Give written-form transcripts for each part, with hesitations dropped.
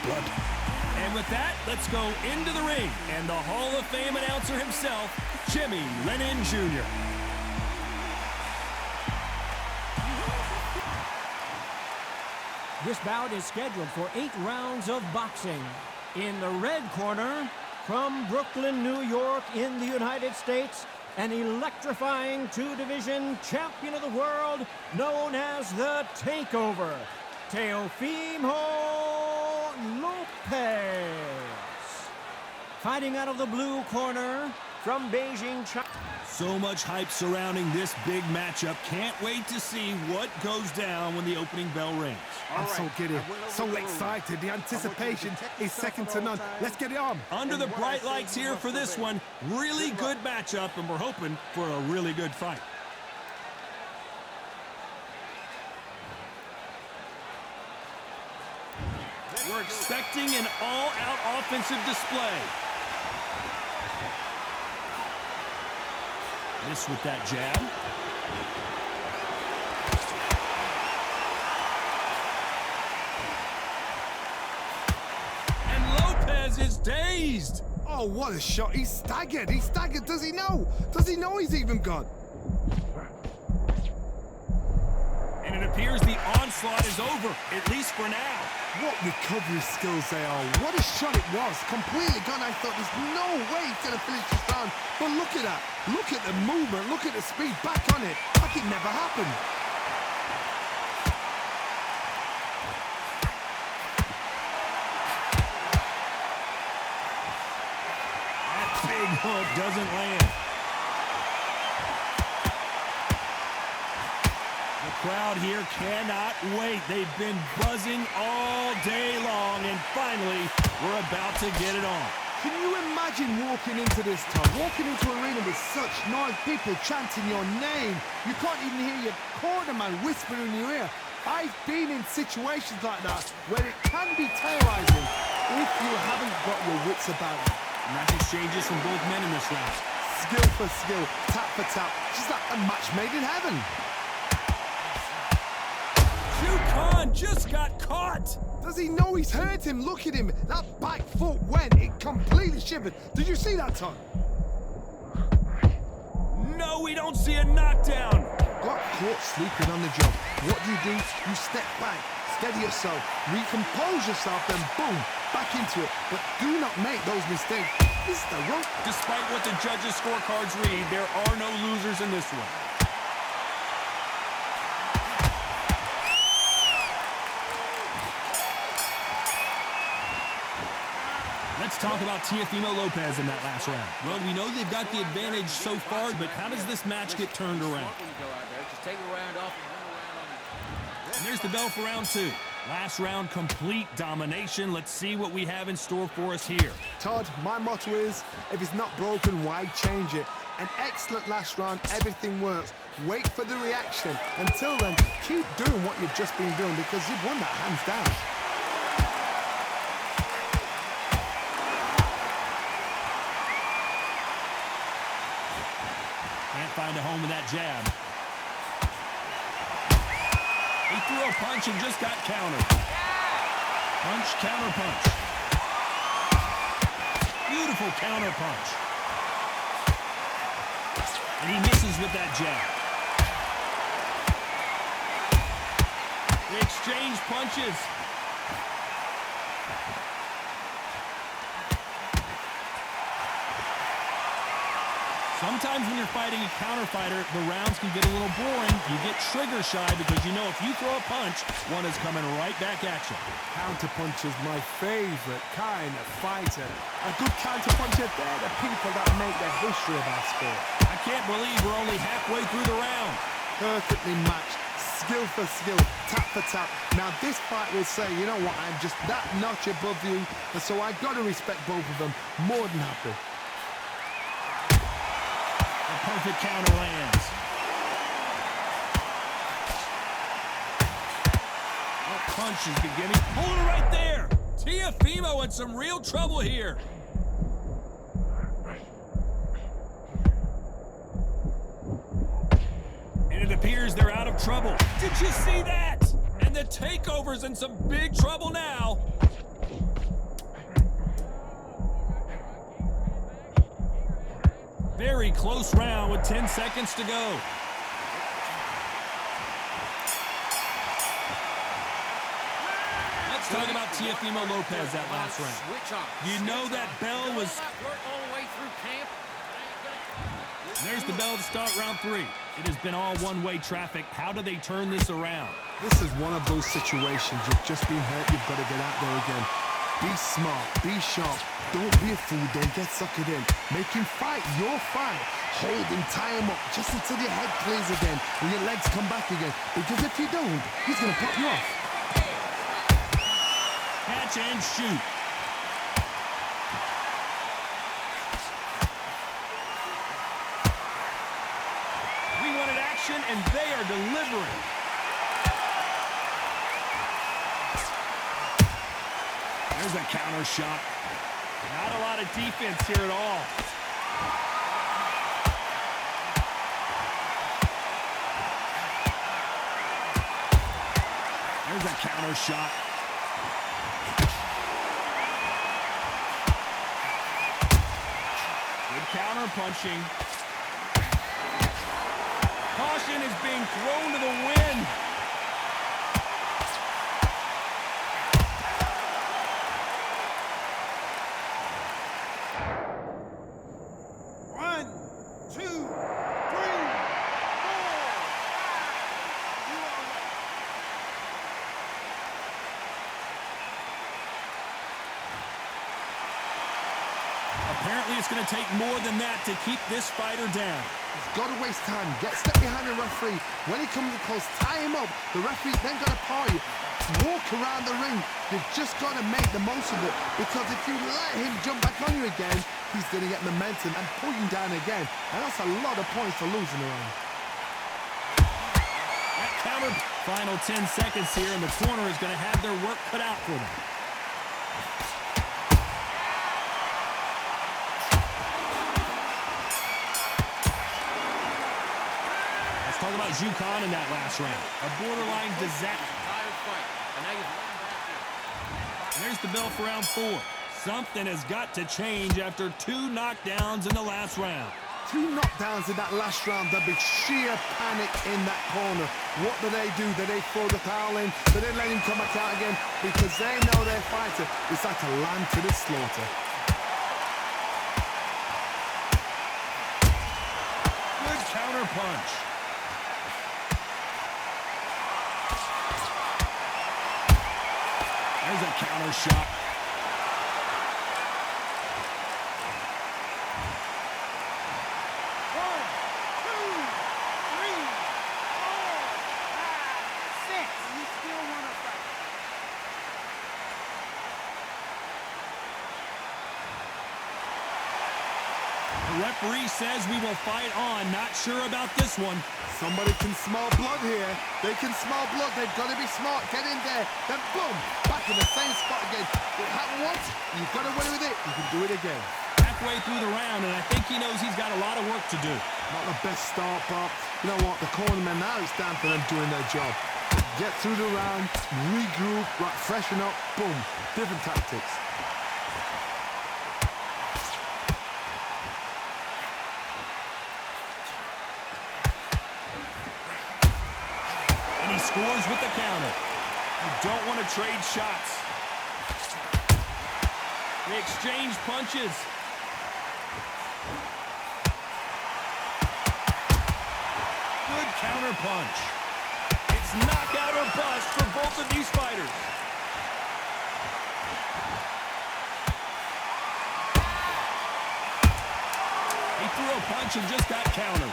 blood. And with that, let's go into the ring. And the Hall of Fame announcer himself, Jimmy Lennon Jr. This bout is scheduled for 8 rounds of boxing. In the red corner, from Brooklyn, New York, in the United States, an electrifying 2-division champion of the world known as the Takeover, Teofimo Lopez. Fighting out of the blue corner, from Beijing, China. So much hype surrounding this big matchup. Can't wait to see what goes down when the opening bell rings. I'm so giddy, so excited. The anticipation is second to none. Let's get it on. Under the bright lights here for this one. Really good matchup, and we're hoping for a really good fight. We're expecting an all-out offensive display. Miss with that jab. And Lopez is dazed. Oh, what a shot. He's staggered. He's staggered. Does he know? Does he know he's even gone? And it appears the onslaught is over, at least for now. What recovery skills they are. What a shot it was. Completely gone. I thought there's no way he's going to finish this round. But look at that. Look at the movement. Look at the speed. Back on it. Like it never happened. That big hook doesn't land. Crowd here cannot wait. They've been buzzing all day long, and finally, we're about to get it on. Can you imagine walking into this time, walking into an arena with such noise, people chanting your name? You can't even hear your cornerman whispering in your ear. I've been in situations like that where it can be terrorizing if you haven't got your wits about you. Nice exchanges from both men in this round. Skill for skill, tap for tap, just like a match made in heaven. Khan just got caught. Does he know he's hurt him? Look at him. That back foot went. It completely shivered. Did you see that, Tom? No, we don't see a knockdown. Got caught sleeping on the job. What do? You step back, steady yourself, recompose yourself, then boom, back into it. But do not make those mistakes. This is the rope. Despite what the judges' scorecards read, there are no losers in this one. Let's talk about Teofimo Lopez in that last round. Well, we know they've got the advantage so far, but how does this match get turned around? And there's the bell for round 2. Last round, complete domination. Let's see what we have in store for us here. Todd, my motto is, if it's not broken, why change it? An excellent last round, everything works. Wait for the reaction. Until then, keep doing what you've just been doing because you've won that hands down. Find a home with that jab. He threw a punch and just got countered. Punch, counter punch. Beautiful counter punch. And he misses with that jab. They exchange punches. Sometimes when you're fighting a counter fighter, the rounds can get a little boring. You get trigger shy because you know if you throw a punch, one is coming right back at you. Counter punch is my favorite kind of fighter. A good counter puncher, they're the people that make the history of our sport. I can't believe we're only halfway through the round. Perfectly matched, skill for skill, tap for tap. Now this fight will say, you know what, I'm just that notch above you, and so I've got to respect both of them. More than happy. Perfect counter lands. That punch is beginning. Hold it right there. Teofimo in some real trouble here. And it appears they're out of trouble. Did you see that? And the Takeover's in some big trouble now. very close round with 10 seconds to go. Let's talk about Teofimo Lopez that last round. You know that bell was... There's the bell to start round 3. It has been all one-way traffic. How do they turn this around? This is one of those situations. You've just been hurt. You've got to get out there again. Be smart. Be sharp. Don't be a fool. Don't get suckered in. Make him fight your fight. Hold him, tie him up just until your head clears again and your legs come back again. Because if you don't, he's going to pop you off. Catch and shoot. We wanted action, and they are delivering. There's a counter shot. Not a lot of defense here at all. There's a counter shot. Good counter punching. Caution is being thrown to the wind. Apparently, it's going to take more than that to keep this fighter down. He's got to waste time. Get step behind the referee. When he comes close, tie him up. The referee's then got to party. Walk around the ring. You've just got to make the most of it. Because if you let him jump back on you again, he's going to get momentum and pull you down again. And that's a lot of points for losing around. That counter. Final 10 seconds here, and the corner is going to have their work cut out for them. Talk about Jukan in that last round. A borderline disaster. And there's the bell for round 4. Something has got to change after 2 knockdowns in the last round. 2 knockdowns in that last round. There'll be sheer panic in that corner. What do? Do they throw the towel in? Do they let him come back out again? Because they know their fighter is like a lamb to the slaughter. Good counter punch. There's a counter shot. The referee says we will fight on. Not sure about this one. Somebody can smell blood here. They can smell blood. They've got to be smart. Get in there. Then boom, back in the same spot again. It happened once. You've got to win with it. You can do it again. Halfway through the round, and I think he knows he's got a lot of work to do. Not the best start, but you know what? The cornermen, now it's down for them doing their job. Get through the round, regroup, right, freshen up, boom. Different tactics. Scores with the counter. You don't want to trade shots. They exchange punches. Good counter punch. It's knockout or bust for both of these fighters. He threw a punch and just got countered.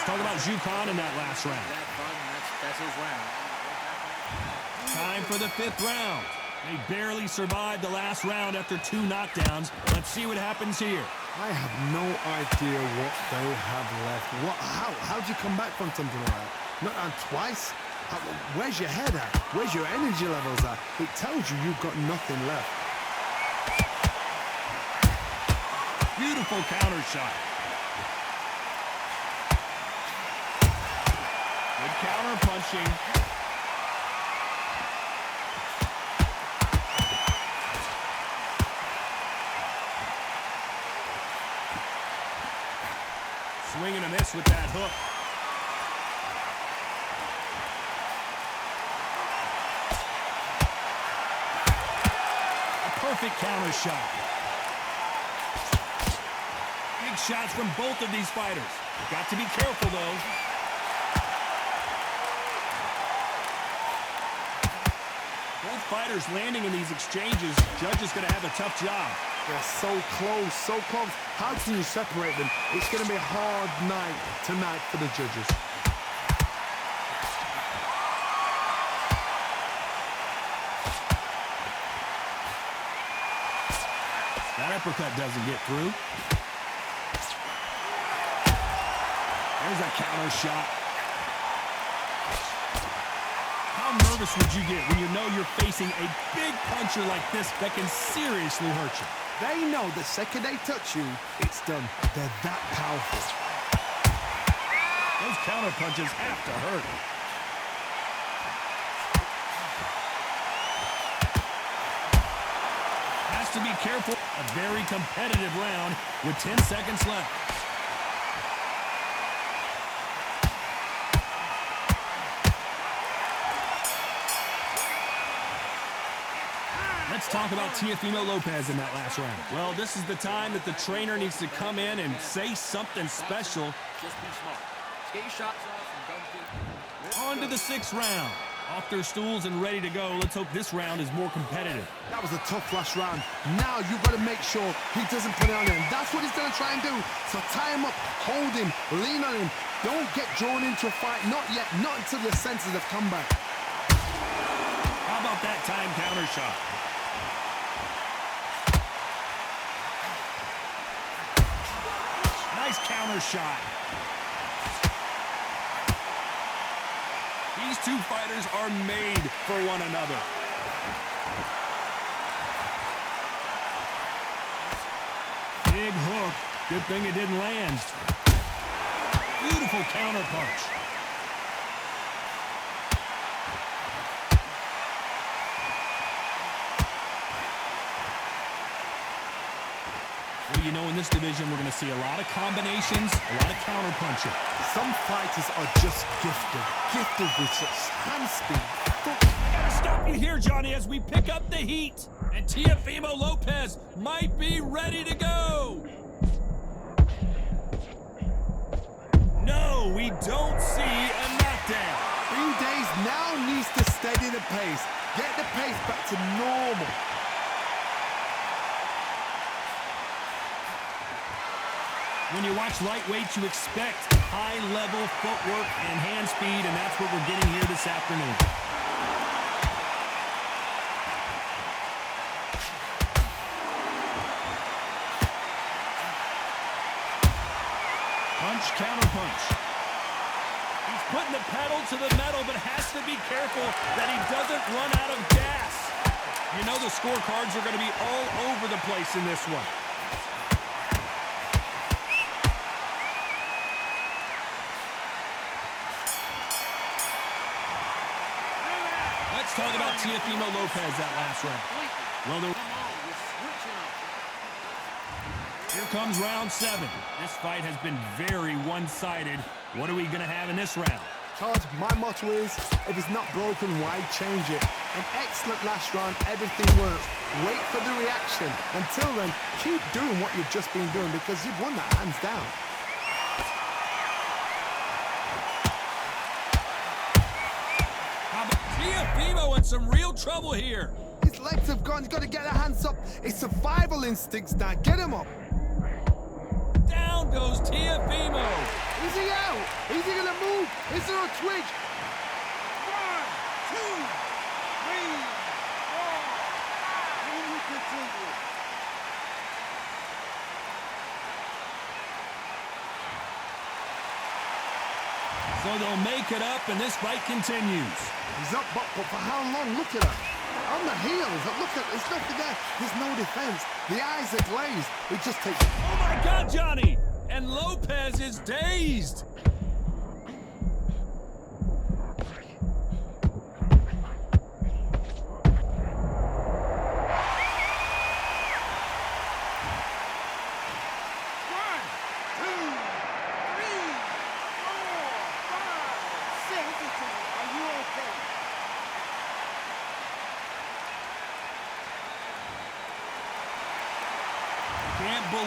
Talk about Jukan in that last round. That's his round. Time for the 5th round. They barely survived the last round after 2 knockdowns. Let's see what happens here. I have no idea what they have left. How'd you come back from something like that? Not on twice? Where's your head at? Where's your energy levels at? It tells you you've got nothing left. Beautiful counter shot. Good counter punching. Swing and a miss with that hook. A perfect counter shot. Big shots from both of these fighters. Got to be careful, though. Both fighters landing in these exchanges. Judge is going to have a tough job. They're so close, so close. How can you separate them? It's going to be a hard night tonight for the judges. That uppercut doesn't get through. There's a counter shot. How nervous would you get when you know you're facing a big puncher like this that can seriously hurt you? They know the second they touch you, it's done. They're that powerful. Those counter punches have to hurt. Has to be careful. A very competitive round with 10 seconds left. Let's talk about Teofimo Lopez in that last round. Well, this is the time that the trainer needs to come in and say something special. Just be smart. Skate shots off and don't do. On to the 6th round. Off their stools and ready to go. Let's hope this round is more competitive. That was a tough last round. Now you've got to make sure he doesn't put it on him. That's what he's going to try and do. So tie him up, hold him, lean on him. Don't get drawn into a fight. Not yet. Not until your senses have come back. How about that time counter shot? Nice counter shot. These two fighters are made for one another. Big hook. Good thing it didn't land. Beautiful counter punch. Well, you know, in this division, we're going to see a lot of combinations, a lot of counter punching. Some fighters are just gifted. Gifted with such hand speed. Gotta stop you here, Johnny, as we pick up the heat. And Teofimo Lopez might be ready to go. No, we don't see a knockdown. Green Days now needs to steady the pace. Get the pace back to normal. When you watch lightweights, you expect high-level footwork and hand speed, and that's what we're getting here this afternoon. Punch, counter punch. He's putting the pedal to the metal, but has to be careful that he doesn't run out of gas. You know the scorecards are going to be all over the place in this one. Let's talk about Teofimo Lopez that last round. Well, here comes round 7. This fight has been very one-sided. What are we going to have in this round? Todd, my motto is, if it's not broken, why change it? An excellent last round, everything works. Wait for the reaction. Until then, keep doing what you've just been doing because you've won that hands down. How about Teofimo in some real trouble here? His legs have gone. He's got to get the hands up. It's survival instincts now. Get him up. Down goes Teofimo. Is he out? Is he going to move? Is there a twitch? 1, 2, 3, 4. Can we continue? So they'll make it up, and this fight continues. He's up, but for how long? Look at her. On the heels. Look at, there's nothing there. There's no defense. The eyes are glazed. It just takes... Oh, my God, Johnny! And Lopez is dazed.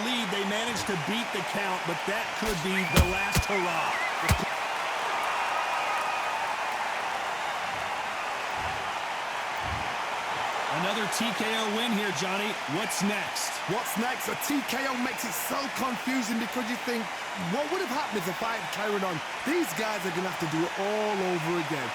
lead. They managed to beat the count, but that could be the last hurrah. Another TKO win here, Johnny. What's next? What's next? A TKO makes it so confusing because you think, what would have happened if the fight carried on? These guys are going to have to do it all over again.